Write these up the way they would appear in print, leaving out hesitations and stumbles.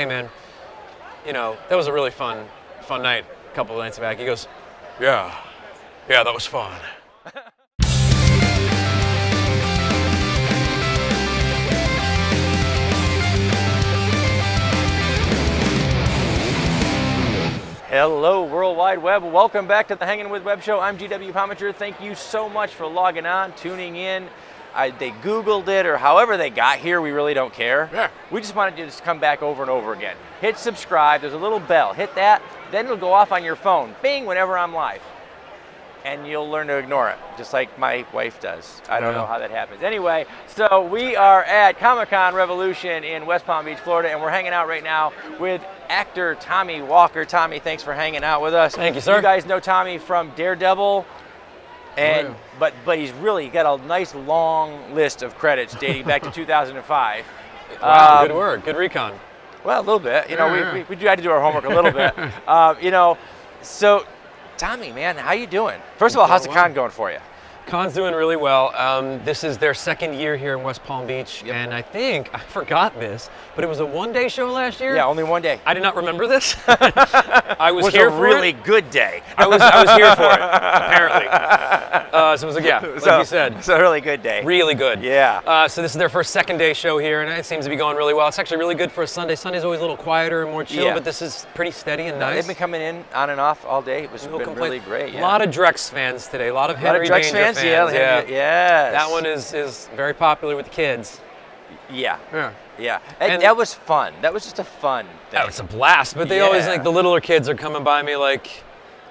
hey man, that was a really fun night a couple of nights back. He goes, yeah, that was fun. Hello, World Wide Web. Welcome back to the Hangin With Web Show. I'm GW Pomichter. Thank you so much for logging on, tuning in. They Googled it or however they got here. We really don't care. Yeah. We just wanted you to just come back over and over again. Hit subscribe. There's a little bell. Hit that. Then it'll go off on your phone. Bing, whenever I'm live. And you'll learn to ignore it, just like my wife does. I don't know how that happens. Anyway, so we are at Comic-Con Revolution in West Palm Beach, Florida, and we're hanging out right now with actor Tommy Walker. Tommy, thanks for hanging out with us. Thank you, sir. You guys know Tommy from DareDevil, and but he's really got a nice long list of credits dating back to 2005. Wow, good work, good recon. Well, a little bit. We tried to do our homework a little bit. So. Tommy, man, how you doing? First of all, how's the con going for you? Con's doing really well. This is their second year here in West Palm Beach, and I forgot this, but it was a one-day show last year? Yeah, only one day. I did not remember this. I was here for it. It was a really good day. I was here for it, apparently. So it was like you said. It's a really good day. Really good. Yeah. So this is their first second-day show here, and it seems to be going really well. It's actually really good for a Sunday. Sunday's always a little quieter and more chill, but this is pretty steady and nice. They've been coming in on and off all day. It was really great. Yeah. A lot of Drexx fans today. A lot of Henry Danger fans. Yeah. Yes. That one is very popular with the kids. Yeah. And that was fun. That was just a fun thing. That was a blast. But they always, like, the littler kids are coming by me, like,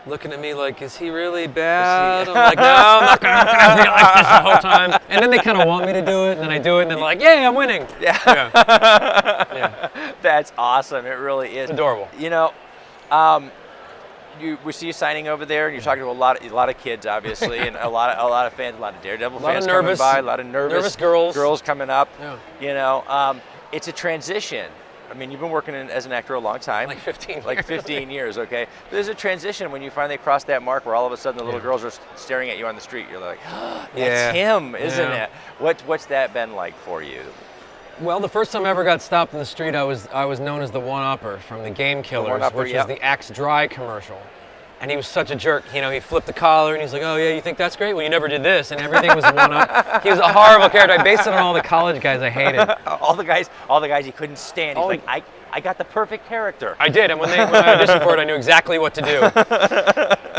looking at me like, is he really bad? I'm like, no, I'm not going to be like this the whole time. And then they kind of want me to do it, and then I do it, and then like, yay, I'm winning. Yeah. That's awesome. It really is. It's adorable. We see you signing over there, and you're talking to a lot of kids, obviously, and a lot of fans, a lot of DareDevil fans coming by, a lot of nervous girls coming up. Yeah. It's a transition. I mean, you've been working as an actor a long time. Like 15 Like 15 years, okay. There's a transition when you finally cross that mark where all of a sudden the little girls are staring at you on the street. You're like, oh, that's him, isn't it? What's that been like for you? Well, the first time I ever got stopped in the street, I was known as the one-upper from the Game Killers, which was the Axe Dry commercial. And he was such a jerk. He flipped the collar and he's like, oh yeah, you think that's great? Well, you never did this, and everything was one-up. He was a horrible character. I based it on all the college guys I hated. all the guys he couldn't stand. He's like, I got the perfect character. I did, and when I auditioned for it, I knew exactly what to do.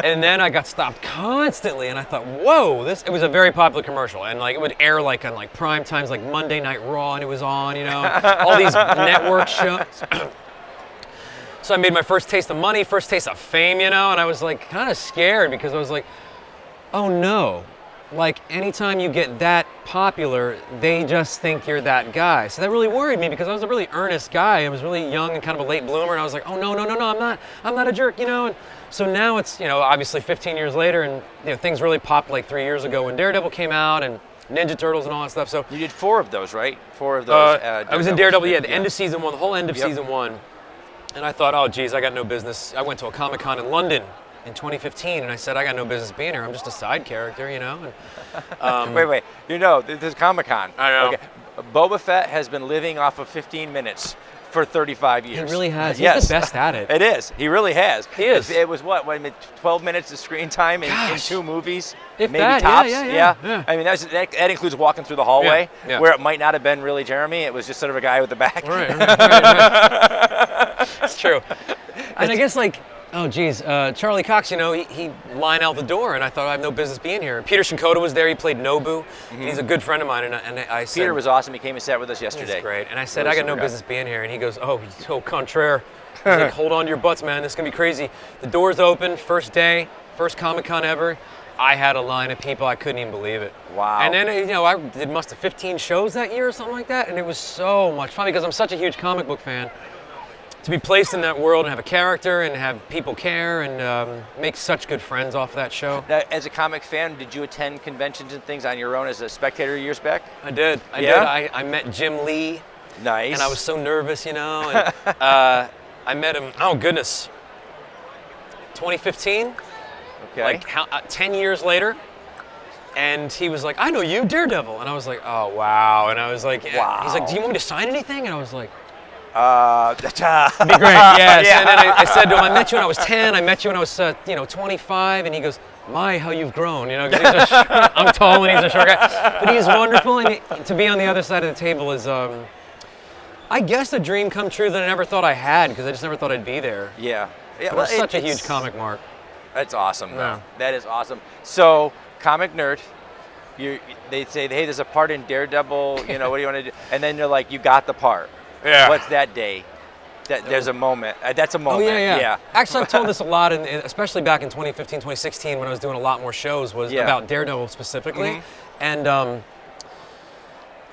And then I got stopped constantly, and I thought, whoa, it was a very popular commercial, and like it would air like on like prime times, like Monday Night Raw, and it was on, all these network shows. So I made my first taste of money, first taste of fame, and I was like kind of scared because I was like, oh no. Like anytime you get that popular, they just think you're that guy. So that really worried me because I was a really earnest guy. I was really young and kind of a late bloomer, and I was like, oh no, I'm not a jerk, And so now it's, obviously 15 years later, and things really popped like 3 years ago when DareDevil came out and Ninja Turtles and all that stuff. So you did 4 of those, right? 4 of those. I was in DareDevil, the end of season 1, the whole end of season 1. And I thought, oh geez, I got no business. I went to a Comic-Con in London in 2015, and I said, I got no business being here. I'm just a side character, And, wait. This is Comic-Con. I know. Okay. Boba Fett has been living off of 15 minutes for 35 years. He really has. He's the best at it. It is. He really has. He is. It was 12 minutes of screen time in 2 movies? If maybe that, tops. Yeah. I mean, that includes walking through the hallway, where it might not have been really Jeremy. It was just sort of a guy with the back. Right. It's true. And I guess oh geez, Charlie Cox, he lined out the door, and I thought I have no business being here. Peter Shinkoda was there. He played Nobu. Mm-hmm. He's a good friend of mine, and I said, Peter was awesome. He came and sat with us yesterday. He's great. And I said, I got no business being here, and he goes, oh, so contraire. He's like, hold on to your butts, man. This is gonna be crazy. The doors open, first day, first Comic-Con ever. I had a line of people, I couldn't even believe it. Wow. And then, I did must have 15 shows that year or something like that, and it was so much fun because I'm such a huge comic book fan. To be placed in that world and have a character and have people care and make such good friends off of that show. Now, as a comic fan, did you attend conventions and things on your own as a spectator years back? I did. I met Jim Lee. Nice. And I was so nervous, And I met him, oh goodness, 2015. Okay. Like 10 years later. And he was like, I know you, DareDevil. And I was like, oh, wow. And I was like, wow. He's like, do you want me to sign anything? And I was like, It'd be great, yes. Yeah. And then I said to him, I met you when I was 10, I met you when I was 25, and he goes, my, how you've grown, 'cause I'm tall and he's a short guy. But he's wonderful, and to be on the other side of the table is, I guess, a dream come true that I never thought I had, because I just never thought I'd be there. Yeah. But well, such a huge comic mark. That's awesome, though. Yeah. That is awesome. So, comic nerd, they say, hey, there's a part in Daredevil, what do you want to do? And then they're like, you got the part. Yeah. What's that day? There's a moment. That's a moment. Oh, yeah. Actually, I've told this a lot, especially back in 2015, 2016, when I was doing a lot more shows, was about Daredevil specifically. Mm-hmm. And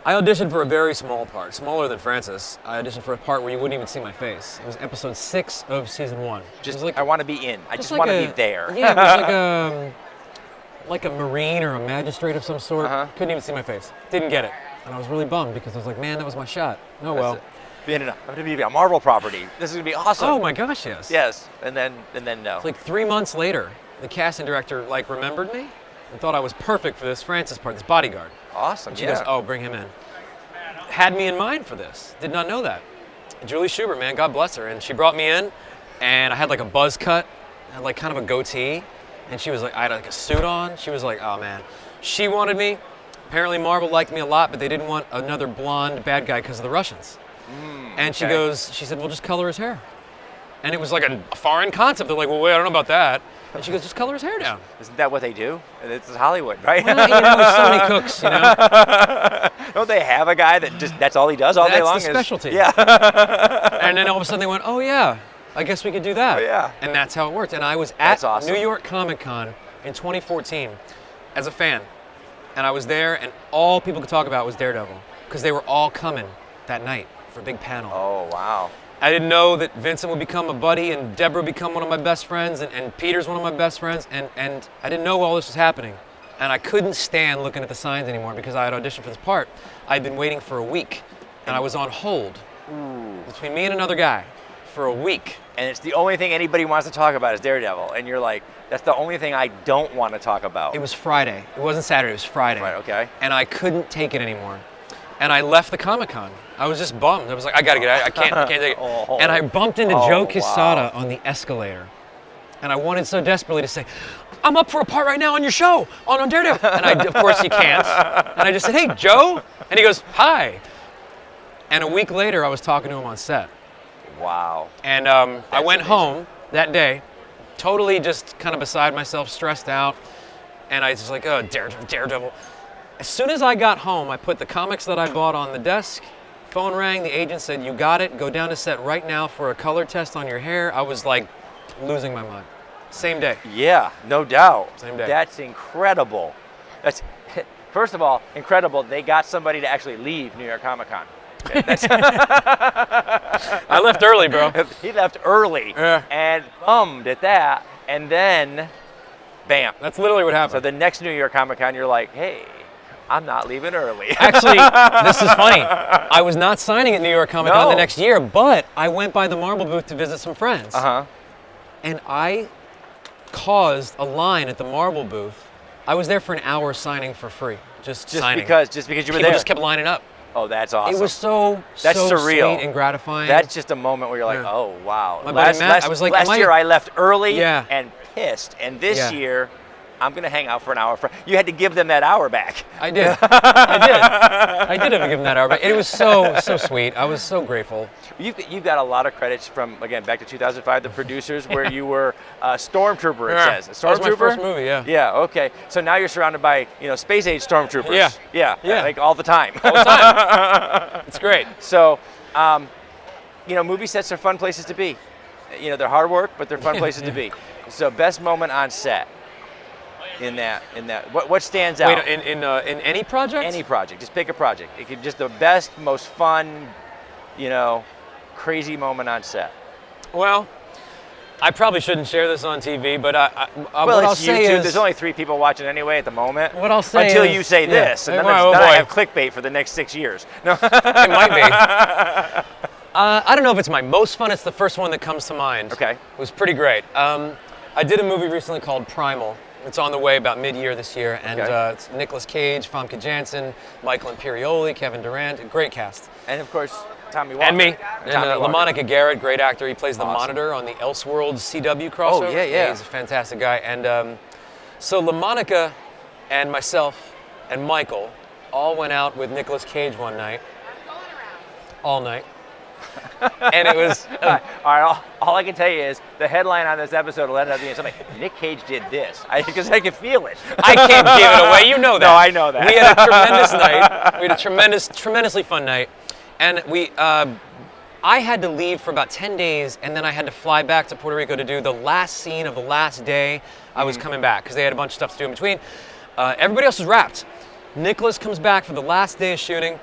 I auditioned for a very small part, smaller than Francis. I auditioned for a part where you wouldn't even see my face. It was episode 6 of season 1. I want to be in. I just want to be there. Yeah, it was like a Marine or a magistrate of some sort. Couldn't even see my face. Didn't get it. And I was really bummed because I was like, man, that was my shot. Oh, well. I'm going to be a Marvel property. This is going to be awesome. Oh my gosh, yes. Yes, and then no. It's like 3 months later, the casting director remembered me and thought I was perfect for this Francis part, this bodyguard. Awesome, and she goes, oh, bring him in. Had me in mind for this. Did not know that. Julie Schubert, man, God bless her. And she brought me in, and I had like a buzz cut, and like kind of a goatee. And she was like, I had like a suit on. She was like, oh man. She wanted me. Apparently Marvel liked me a lot, but they didn't want another blonde bad guy because of the Russians. And she said, well, just color his hair. And it was like a foreign concept. They're like, well, wait, I don't know about that. And she goes, just color his hair down. Isn't that what they do? It's Hollywood, right? Well, there's so many cooks, Don't they have a guy that's all he does all day long? That's the specialty. Yeah. And then all of a sudden they went, oh yeah, I guess we could do that. Oh, yeah. And that's how it worked. And I was at New York Comic Con in 2014 as a fan. And I was there, and all people could talk about was Daredevil, because they were all coming that night for a big panel. Oh, wow. I didn't know that Vincent would become a buddy, and Deborah would become one of my best friends, and Peter's one of my best friends, and I didn't know all this was happening. And I couldn't stand looking at the signs anymore because I had auditioned for this part. I'd been waiting for a week, and I was on hold between me and another guy for a week. And it's the only thing anybody wants to talk about is Daredevil. And you're like, that's the only thing I don't want to talk about. It was Friday. It wasn't Saturday, it was Friday. Right, okay. And I couldn't take it anymore. And I left the Comic-Con. I was just bummed. I was like, I gotta get out. I can't take it. And I bumped into Joe Quesada on the escalator. And I wanted so desperately to say, I'm up for a part right now on your show, on Daredevil. And of course you can't. And I just said, hey, Joe. And he goes, hi. And a week later, I was talking to him on set. Wow. And I went home that day, totally just kind of beside myself, stressed out. And I was just like, oh, Daredevil. As soon as I got home, I put the comics that I bought on the desk. Phone rang, the agent said, you got it. Go down to set right now for a color test on your hair. I was like losing my mind. Same day. Yeah, no doubt. Same day. That's incredible. That's, first of all, incredible. They got somebody to actually leave New York Comic Con. I left early, bro. He left early and bummed at that. And then, bam. That's literally what happened. So the next New York Comic Con, you're like, hey, I'm not leaving early. Actually, this is funny. I was not signing at New York Comic Con the next year, but I went by the Marvel booth to visit some friends. And I caused a line at the Marvel booth. I was there for an hour signing for free, just signing. Just because you were there. People just kept lining up. Oh, that's awesome. It was so surreal sweet and gratifying. That's just a moment where you're like, oh wow. My buddy Matt, I was like, last year I left early Yeah. and pissed, and this year I'm gonna hang out for an hour. You had to give them that hour back. I did. I did have to give them that hour back. It was so sweet. I was so grateful. You've got a lot of credits from, again, back to 2005, the producers, where you were Stormtrooper, it says. That was my first movie, yeah. Yeah, okay. So now you're surrounded by, space-age Stormtroopers. Yeah. Like all the time. All the time. It's great. So, movie sets are fun places to be. They're hard work, but they're fun places to be. So, best moment on set. In that, what stands out? Wait, in any project? Any project. Just pick a project. It could just the best, most fun, crazy moment on set. Well, I probably shouldn't share this on TV, but well, what I'll it's say YouTube. is There's only 3 people watching anyway at the moment. What I'll say until is, you say this, and then I have clickbait for the next 6 years. No. It might be. I don't know if it's my most fun. It's the first one that comes to mind. Okay. It was pretty great. I did a movie recently called Primal. It's on the way about mid-year this year, and it's Nicolas Cage, Famke Janssen, Michael Imperioli, Kevin Durant, a great cast. And of course, Tommy Walker. And me. And Tommy Walker. LaMonica Garrett, great actor. He plays the Awesome. Monitor on the Elseworlds CW crossover. Oh, yeah. He's a fantastic guy. And so LaMonica and myself and Michael all went out with Nicolas Cage one night. All night. And it was... All right, all I can tell you is the headline on this episode will end up being something. Nick Cage did this. Because I can feel it. I can't give it away. You know that. No, I know that. We had a tremendous night. We had a tremendously fun night. And I had to leave for about 10 days, and then I had to fly back to Puerto Rico to do the last scene of the last day I was coming back, because they had a bunch of stuff to do in between. Everybody else was wrapped. Nicholas comes back for the last day of shooting,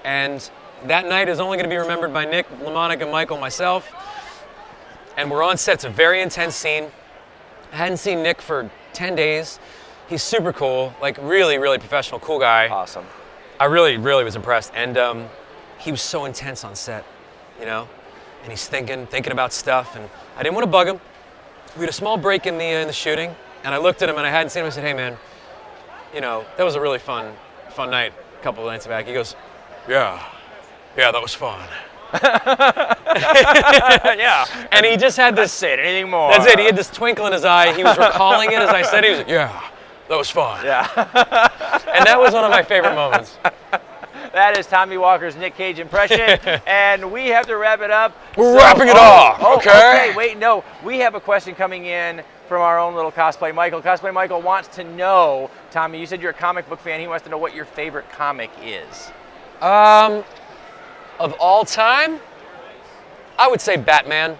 and that night is only going to be remembered by Nick, LaMonica, Michael, myself. And we're on set. It's a very intense scene. I hadn't seen Nick for 10 days. He's super cool, like really, really professional, cool guy. Awesome. I really, really was impressed. And he was so intense on set, you know? And he's thinking about stuff, and I didn't want to bug him. We had a small break in the shooting, and I looked at him, and I hadn't seen him. I said, hey, man, you know, that was a really fun night a couple of nights back. He goes, yeah, that was fun. Yeah. And he just had this... Say it, anything more. That's it. He had this twinkle in his eye. He was recalling it as I said it. He was like, yeah, that was fun. Yeah. And that was one of my favorite moments. That is Tommy Walker's Nick Cage impression, and we have to wrap it up. We're wrapping it up, okay? Okay, wait, no. We have a question coming in from our own little Cosplay Michael. Cosplay Michael wants to know, Tommy, you said you're a comic book fan. He wants to know what your favorite comic is. Of all time, I would say Batman.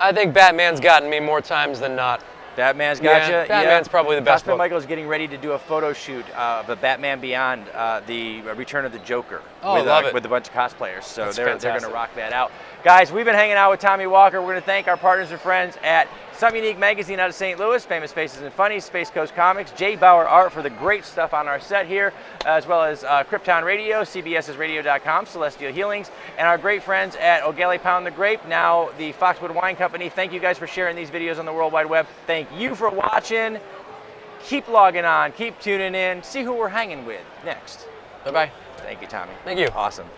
I think Batman's gotten me more times than not. Batman's got you? Batman's probably the best Cosplay book. Michael is getting ready to do a photo shoot of the Batman Beyond, the Return of the Joker. Oh, I love it. With a bunch of cosplayers. So That's they're going fantastic. to rock that out. Guys, we've been hanging out with Tommy Walker. We're going to thank our partners and friends at Some Unique Magazine out of St. Louis, Famous Faces and Funnies, Space Coast Comics, Jay Bauer Art for the great stuff on our set here, as well as Krypton Radio, CBS'sradio.com, Celestial Healings, and our great friends at O'Galley Pound the Grape, now the Foxwood Wine Company. Thank you guys for sharing these videos on the World Wide Web. Thank you for watching. Keep logging on, keep tuning in, see who we're hanging with next. Bye-bye. Thank you, Tommy. Thank you. Awesome.